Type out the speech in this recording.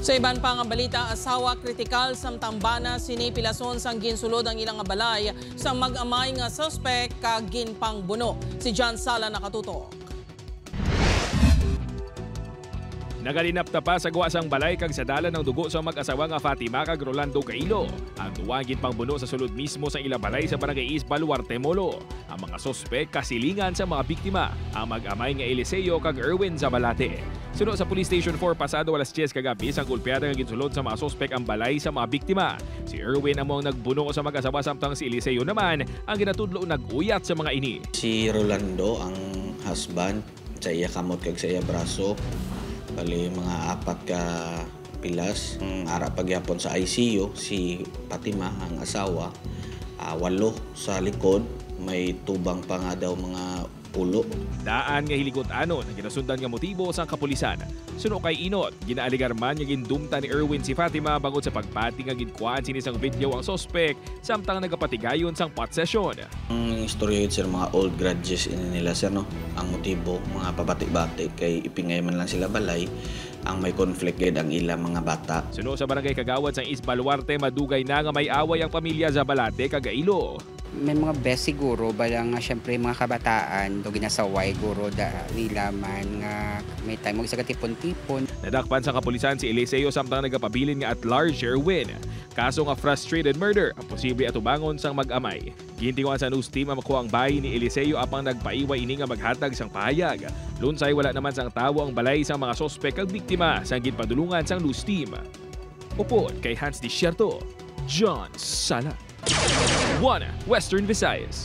Sa iban pa nga balita, asawa kritikal samtang bana sinipilason sang ginsulod ang ilang balay sa mag-amay nga suspect kag ginpangbuno. Si John Sala nakatutok. Nagalinap na pa sa guwasang balay kag sa dalan ng dugo sa mag-asawa nga Fatima kag Rolando Cailo. Ang duwagin pangbuno sa sulod mismo sa ilang balay sa Barangay East Baluarte, Molo. Ang mga sospek kasilingan sa mga biktima, ang mag-amay nga Eliseo kag Erwin Zabalate. Suno sa Police Station 4 pasado alas 10 kagabi sang gulpiyada nga ginsulod sa mga sospek ang balay sa mga biktima. Si Erwin among nagbuno sa mag-asawa samtang si Eliseo naman ang ginatudlo nag-uyat sa mga ini. Si Rolando ang husband sa iya kamot kag sa iya braso. Bali mga 4 ka pilas. Ang ara pagyapon sa ICU si Fatima ang asawa, 8 sa likod, may tubang pa nga daw mga ulo. Daan nga hiligot anon ang ginasundan nga motibo sa kapulisan. Suno kay Inot, ginaaligar man nga gindumta ni Erwin si Fatima bangod sa pagpati nga ginkuhaan sinisang video ang sospek samtang nagapatigayon sang pot session. Ang istorya yun sir, mga old grudges nila sir, no? Ang motibo, mga pabati-bati kay ipingay man lang sila balay, ang may conflict gid ang ilang mga bata. Suno sa barangay Kagawad sang East Baluarte, madugay na nga may away ang pamilya Zabalate kag Cailo. May mga best siguro, balang nga syempre mga kabataan, do ginasaway guro da nila man nga may time mo isa ka tipon-tipon. Nadakpan sa kapulisan si Eliseo samtang nagapabilin nga at large Erwin. Kaso nga frustrated murder ang posible atubangon sang mag-amay. Gintinguan sa news team ang makuha ang bahay ni Eliseo apang nagpaiwa ini nga maghatag sang pahayag. Lunsay wala naman sang tawo ang balay sang mga sospek kag biktima sang ginpadulungan sang news team. Upod kay Hans Desierto, John Sala. 1 Western Visayas.